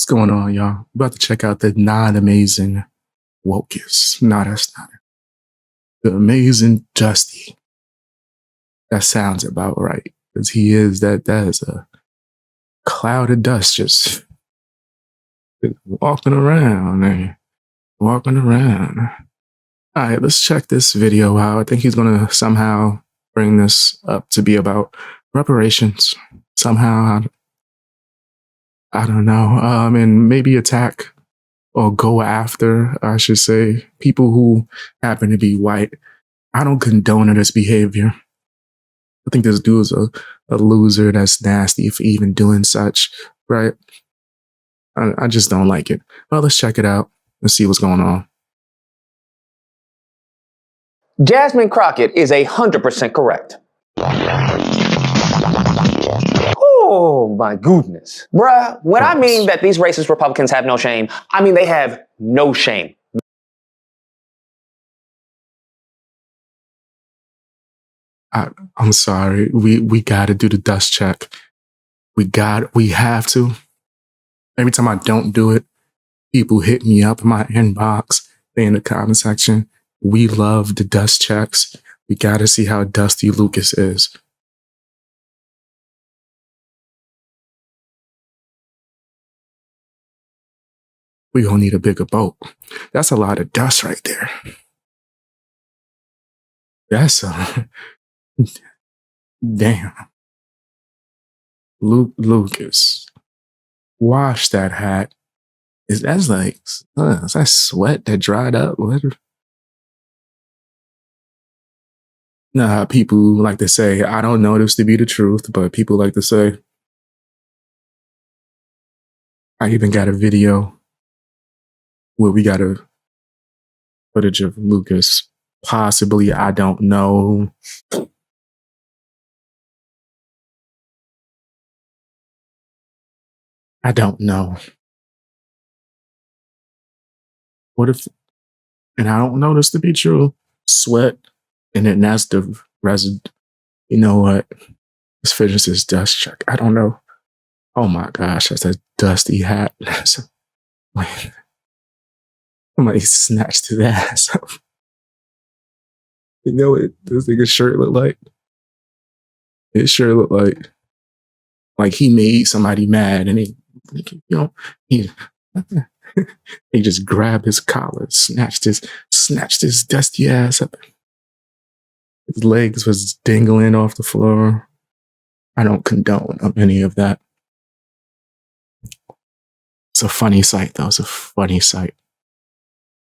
What's going on, y'all? About to check out the non-amazing Wokus. No, that's not it. The amazing Dusty. That sounds about right. Because he is that is a cloud of dust just walking around and walking around. All right, let's check this video out. I think he's going to somehow bring this up to be about reparations. Somehow, I don't know. And maybe attack or go after, I should say, people who happen to be white. I don't condone this behavior. I think this dude's a loser that's nasty for even doing such, right? I just don't like it. Well, let's check it out and see what's going on. Jasmine Crockett is 100% correct. Oh my goodness. Bruh, when I mean that these racist Republicans have no shame, I mean they have no shame. I'm sorry. We got to do the dust check. We have to. Every time I don't do it, people hit me up in my inbox, they in the comment section. We love the dust checks. We got to see how dusty Lucas is. We gonna need a bigger boat. That's a lot of dust right there. That's damn. Lucas, wash that hat. Is that sweat that dried up? Nah, people like to say, I don't know this to be the truth, but people like to say, I even got a video where we got a footage of Lucas, possibly, I don't know. I don't know. What if, and I don't know this to be true, sweat, and then that's the resident. You know what? Let's finish this dust check. I don't know. Oh my gosh, that's a dusty hat. Somebody snatched his ass. You know what this nigga's shirt look like? His shirt look like he made somebody mad, and he just grabbed his collar, snatched his dusty ass up. His legs was dangling off the floor. I don't condone any of that. It's a funny sight, though. It's a funny sight.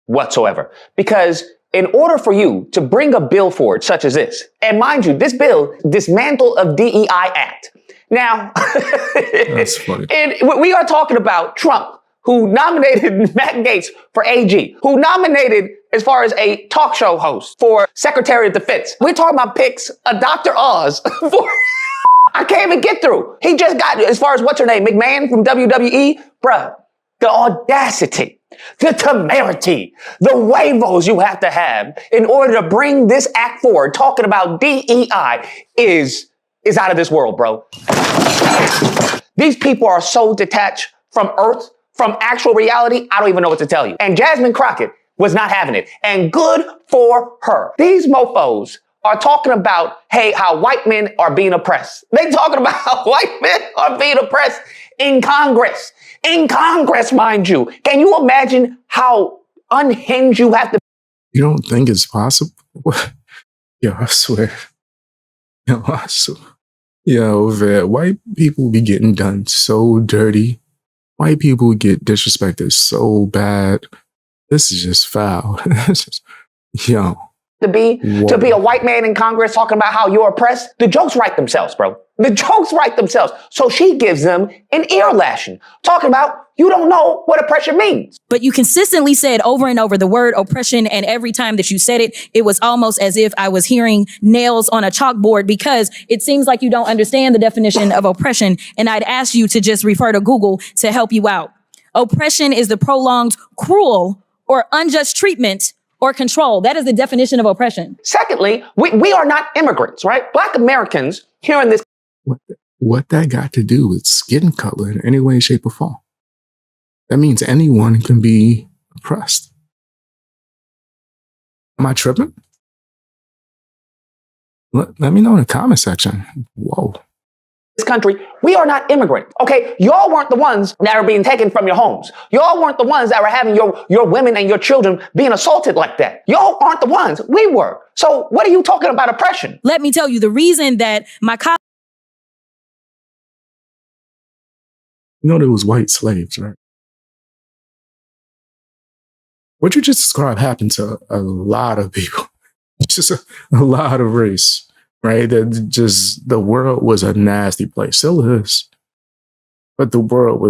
Whatsoever. Because in order for you to bring a bill forward such as this, and mind you, this bill dismantled a DEI Act. Now, That's funny. And we are talking about Trump, who nominated Matt Gaetz for AG, who nominated, as far as a talk show host, for Secretary of Defense. We're talking about picks of Dr. Oz for... I can't even get through. He just got, as far as what's her name, McMahon from WWE, bruh, the audacity, the temerity, the huevos you have to have in order to bring this act forward, talking about DEI, is out of this world, bro. These people are so detached from earth, from actual reality, I don't even know what to tell you. And Jasmine Crockett was not having it. And good for her. These mofos are talking about, hey, how white men are being oppressed. They talking about how white men are being oppressed in Congress. In Congress, mind you. Can you imagine how unhinged you have to be? You don't think it's possible? Yo, I swear. Yo, man, white people be getting done so dirty. White people get disrespected so bad. This is just foul. Yo. To be a white man in Congress talking about how you're oppressed, the jokes write themselves, bro. The jokes write themselves. So she gives them an ear lashing, talking about you don't know what oppression means. But you consistently said over and over the word oppression, and every time that you said it, it was almost as if I was hearing nails on a chalkboard, because it seems like you don't understand the definition of oppression, and I'd ask you to just refer to Google to help you out. Oppression is the prolonged, cruel, or unjust treatment or control. That is the definition of oppression. Secondly, we are not immigrants, right? Black Americans here in this. What that got to do with skin color in any way, shape, or form? That means anyone can be oppressed. Am I tripping? Let me know in the comment section. Whoa. This country, we are not immigrants, okay? Y'all weren't the ones that are being taken from your homes. Y'all weren't the ones that were having your women and your children being assaulted like that. Y'all aren't the ones. We were. So what are you talking about oppression? Let me tell you, the reason that my colleagues There was white slaves, right? What you just described happened to a lot of people. Just a lot of race. Right? That just the world was a nasty place. Still is. But the world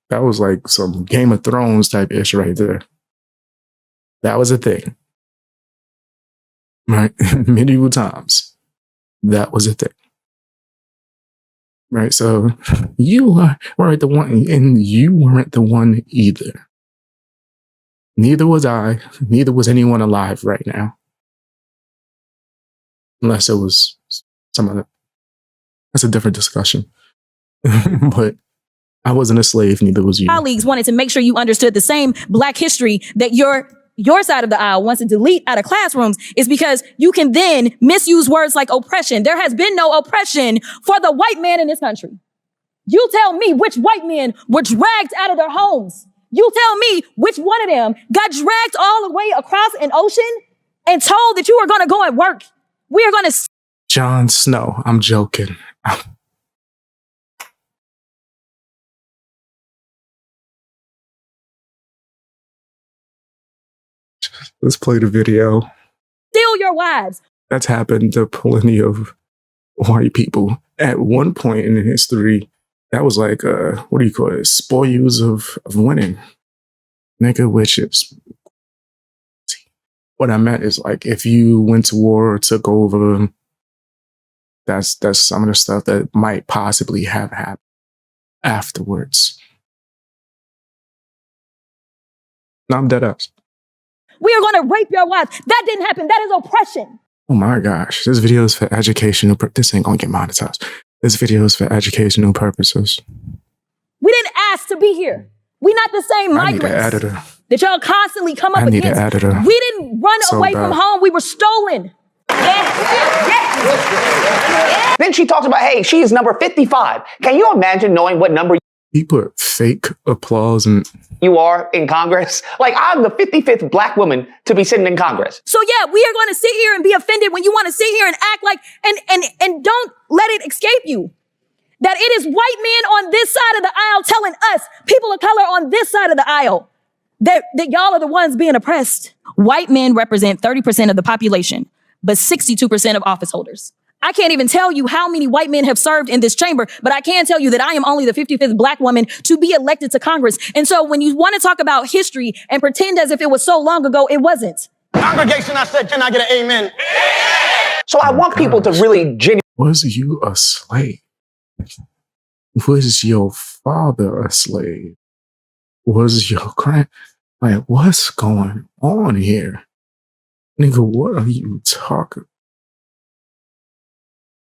that was like some Game of Thrones type ish right there. That was a thing. Right? Medieval times. That was a thing. Right? So you weren't the one, and you weren't the one either. Neither was I. Neither was anyone alive right now. Unless it was some other. That's a different discussion. But I wasn't a slave, neither was you. colleagues wanted to make sure you understood the same Black history that your side of the aisle wants to delete out of classrooms is because you can then misuse words like oppression. There has been no oppression for the white man in this country. You tell me which white men were dragged out of their homes. You tell me which one of them got dragged all the way across an ocean and told that you were going to go and work. We are going to... Jon Snow. I'm joking. Let's play the video. Steal your wives. That's happened to plenty of white people. At one point in history, that was like, what do you call it? Spoils of winning. Nigga, which is... What I meant is like, if you went to war or took over, that's some of the stuff that might possibly have happened afterwards. No, I'm dead ass. We are going to rape your wives. That didn't happen. That is oppression. Oh my gosh. This video is for educational This ain't gonna get monetized. This video is for educational purposes. We didn't ask to be here. We not the same migrants. I need an editor. That y'all constantly come up against. I need an editor. We didn't run away from home. We were stolen. Yeah. Then she talks about, hey, she is number 55. Can you imagine knowing what number He put fake applause and you are in Congress? Like, I'm the 55th Black woman to be sitting in Congress. So yeah, we are going to sit here and be offended when you want to sit here and act like, and don't let it escape you that it is white men on this side of the aisle telling us, people of color on this side of the aisle, that y'all are the ones being oppressed. White men represent 30% of the population, but 62% of office holders. I can't even tell you how many white men have served in this chamber, but I can tell you that I am only the 55th Black woman to be elected to Congress. And so when you want to talk about history and pretend as if it was so long ago, it wasn't. Congregation, I said, can I get an amen? So I want people to really genuinely... Was you a slave? Was your father a slave? Was your grand... Like, what's going on here? Nigga, what are you talking?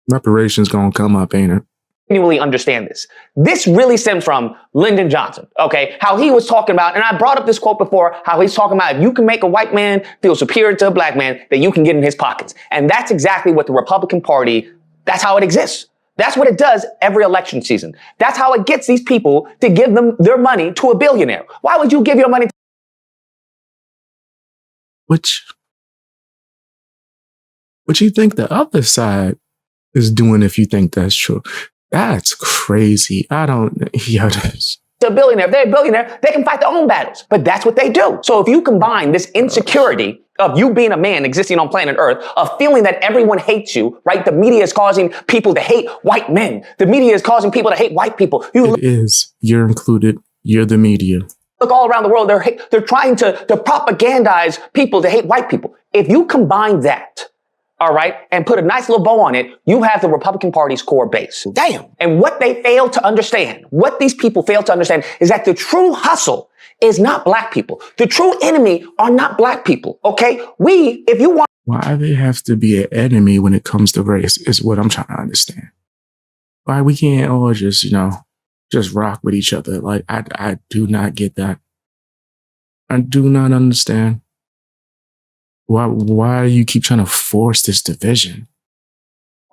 Reparations gonna come up, ain't it? Genuinely understand this. This really stems from Lyndon Johnson, okay? How he was talking about, and I brought up this quote before, how he's talking about if you can make a white man feel superior to a Black man, that you can get in his pockets. And that's exactly what the Republican Party, that's how it exists. That's what it does every election season. That's how it gets these people to give them their money to a billionaire. Why would you give your money to... What you think the other side is doing if you think that's true? That's crazy. I don't... Yeah, a billionaire. If they're a billionaire, they can fight their own battles. But that's what they do. So if you combine this insecurity of you being a man existing on planet Earth, of feeling that everyone hates you, right? The media is causing people to hate white men. The media is causing people to hate white people. It is. You're included. You're the media. Look all around the world. They're trying to propagandize people to hate white people. If you combine that, all right, and put a nice little bow on it, you have the Republican Party's core base. Damn. And what they fail to understand, what these people fail to understand is that the true hustle is not Black people. The true enemy are not Black people, okay? If you want... Why they have to be an enemy when it comes to race is what I'm trying to understand. Why we can't all just, just rock with each other. Like, I do not get that. I do not understand. Why you keep trying to force this division?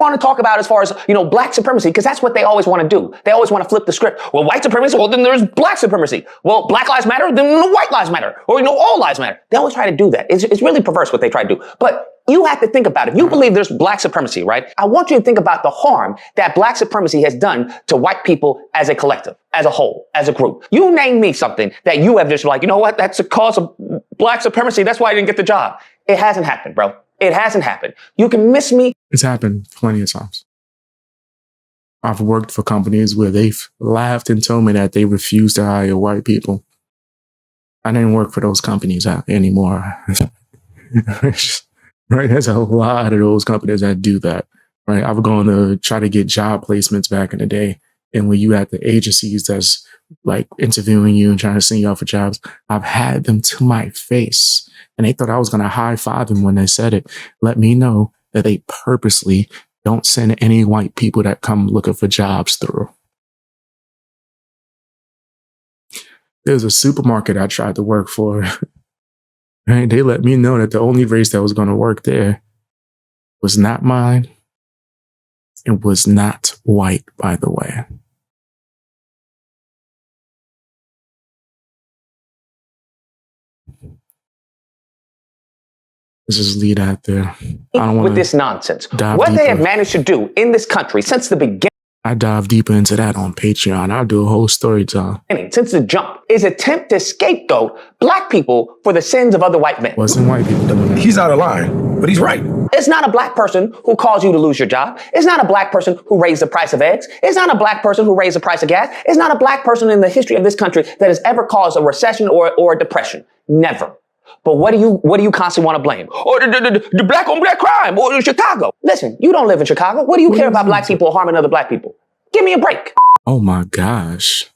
Want to talk about as far as, black supremacy, because that's what they always want to do. They always want to flip the script. Well, white supremacy, well, then there's black supremacy. Well, black lives matter, then white lives matter. Or, all lives matter. They always try to do that. It's really perverse what they try to do. But you have to think about it. If you believe there's black supremacy, right? I want you to think about the harm that black supremacy has done to white people as a collective, as a whole, as a group. You name me something that you have just like, you know what? That's the cause of black supremacy. That's why I didn't get the job. It hasn't happened, bro. It hasn't happened. You can miss me. It's happened plenty of times. I've worked for companies where they've laughed and told me that they refuse to hire white people. I didn't work for those companies anymore. Right? There's a lot of those companies that do that. Right? I've gone to try to get job placements back in the day. And when you had the agencies that's like interviewing you and trying to send you out for jobs, I've had them to my face. And they thought I was going to high five them when they said it. Let me know that they purposely don't send any white people that come looking for jobs through. There's a supermarket I tried to work for. Right? They let me know that the only race that was going to work there was not mine. It was not white, by the way. Let's just leave that there. I don't want with this nonsense. What they have managed to do in this country since the beginning. I dive deeper into that on Patreon. I'll do a whole story time. Since the jump is attempt to scapegoat black people for the sins of other white men. Wasn't white people doing that? He's out of line, but he's right. It's not a black person who caused you to lose your job. It's not a black person who raised the price of eggs. It's not a black person who raised the price of gas. It's not a black person in the history of this country that has ever caused a recession or a depression. Never. But what do you constantly want to blame? Or the black on black crime, or Chicago. Listen, you don't live in Chicago. What do you care about black people harming other black people? Give me a break. Oh my gosh.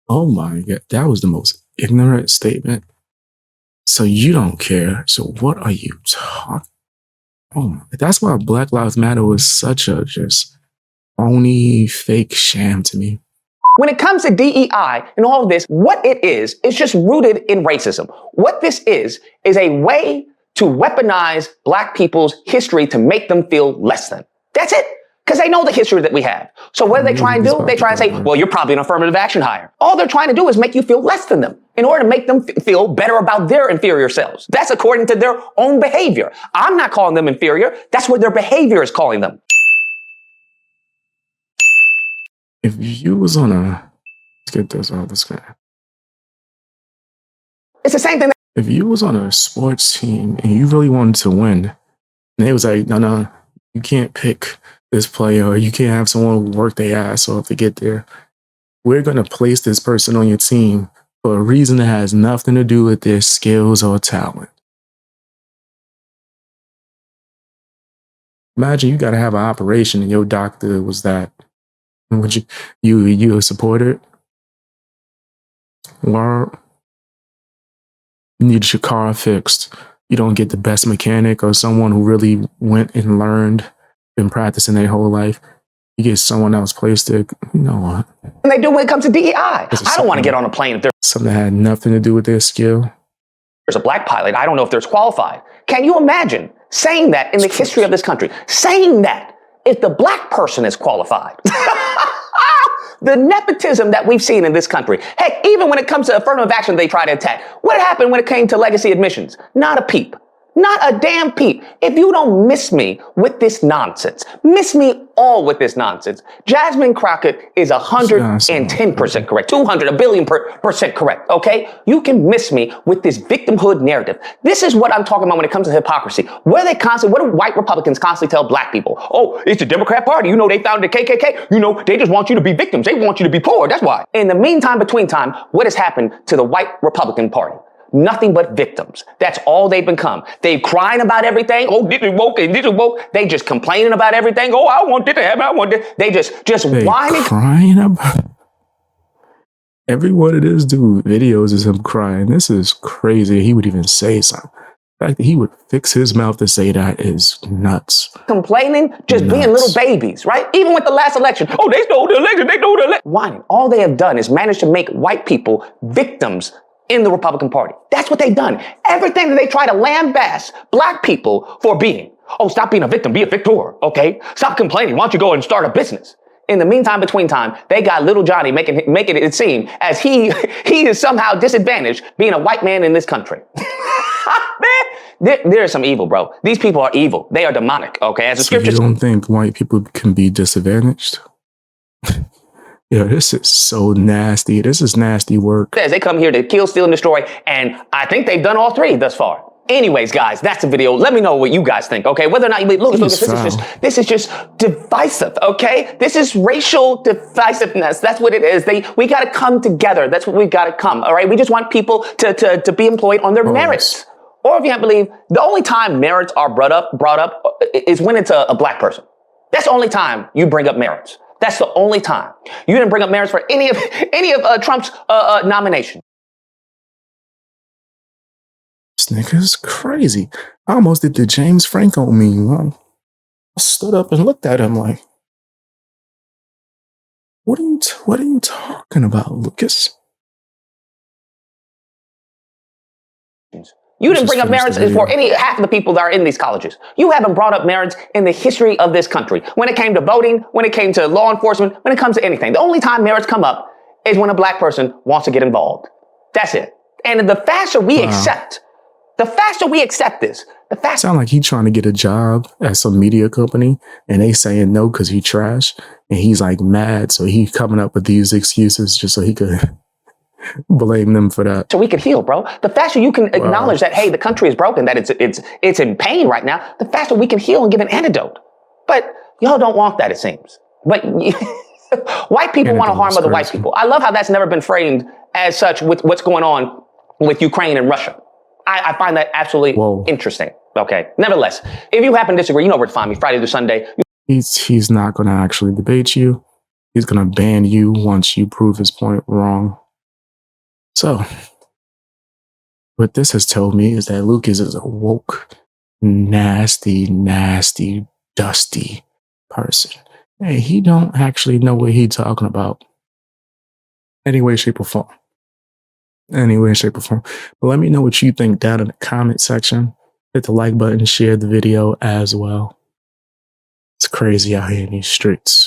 Oh my God. That was the most ignorant statement. So you don't care. So what are you talking? Oh, that's why Black Lives Matter was such a just phony, fake sham to me. When it comes to DEI and all of this, what it is just rooted in racism. What this is a way to weaponize black people's history to make them feel less than. That's it. Because they know the history that we have. So what do they try and do? They try and say, well, you're probably an affirmative action hire. All they're trying to do is make you feel less than them in order to make them feel better about their inferior selves. That's according to their own behavior. I'm not calling them inferior. That's what their behavior is calling them. If you was on a, let's get this out of this guy. It's the same thing. If you was on a sports team and you really wanted to win, and they was like, no, you can't pick this player, or you can't have someone work their ass off to get there. We're going to place this person on your team for a reason that has nothing to do with their skills or talent. Imagine you got to have an operation and your doctor was that. Would you support it? Or you need your car fixed. You don't get the best mechanic or someone who really went and learned and practicing their whole life. You get someone else placed there. You know what? And they do when it comes to DEI. I don't want to get on a plane if there's something that had nothing to do with their skill. There's a black pilot. I don't know if there's qualified. Can you imagine saying that in the history of this country? Saying that if the black person is qualified. The nepotism that we've seen in this country. Heck, even when it comes to affirmative action, they try to attack. What happened when it came to legacy admissions? Not a peep. Not a damn peep. If you don't miss me with this nonsense, miss me all with this nonsense. Jasmine Crockett is 110% correct. 200, a billion percent correct. Okay? You can miss me with this victimhood narrative. This is what I'm talking about when it comes to hypocrisy. What do white Republicans constantly tell black people? Oh, it's the Democrat Party. You know, they founded the KKK. You know, they just want you to be victims. They want you to be poor. That's why. In the meantime, between time, what has happened to the white Republican Party? Nothing but victims. That's all they've become. They crying about everything. Oh, this is woke and this is woke. They just complaining about everything. Oh, I want this to happen. I want this. They just whining. Crying about every one of this dude videos is him crying. This is crazy. He would even say something. The fact that he would fix his mouth to say that is nuts. Complaining, just being little babies, right? Even with the last election. Oh, they stole the election, they stole the election. Whining. All they have done is managed to make white people victims in the Republican Party. That's what they've done. Everything that they try to lambast black people for being. Oh, stop being a victim, be a victor, okay? Stop complaining. Why don't you go and start a business? In the meantime, between time, they got little Johnny making it seem as he is somehow disadvantaged being a white man in this country. There's some evil, bro. These people are evil. They are demonic, okay? As the scriptures. You don't think white people can be disadvantaged? Yeah, this is so nasty. This is nasty work. They come here to kill, steal, and destroy, and I think they've done all three thus far. Anyways, guys, that's the video. Let me know what you guys think, okay? Whether or not you believe, look, this is just divisive, okay? This is racial divisiveness. That's what it is. We got to come together. That's what we got to come, all right? We just want people to be employed on their merits. Or if you don't believe, the only time merits are brought up is when it's a black person. That's the only time you bring up merits. That's the only time. You didn't bring up merits for any of Trump's nomination. This nigga's crazy. I almost did the James Franco meme. I stood up and looked at him like, what are you talking about, Lucas? You didn't bring up merits for half of the people that are in these colleges. You haven't brought up merits in the history of this country. When it came to voting, when it came to law enforcement, when it comes to anything. The only time merits come up is when a black person wants to get involved. That's it. And the faster we accept this, the faster. Sound like he trying to get a job at some media company and they saying no because he trash. And he's like mad. So he coming up with these excuses just so he could blame them for that. So we can heal, bro. The faster you can acknowledge that, hey, the country is broken, that it's in pain right now, the faster we can heal and give an antidote. But y'all don't want that, it seems. But white people want to harm other white people. I love how that's never been framed as such with what's going on with Ukraine and Russia. I find that absolutely interesting. Okay. Nevertheless, if you happen to disagree, you know where to find me Friday through Sunday. He's not going to actually debate you. He's going to ban you once you prove his point wrong. So, what this has told me is that Lucas is a woke, nasty, dusty person. Hey, he don't actually know what he's talking about. Any way, shape, or form. But let me know what you think down in the comment section. Hit the like button, share the video as well. It's crazy out here in these streets.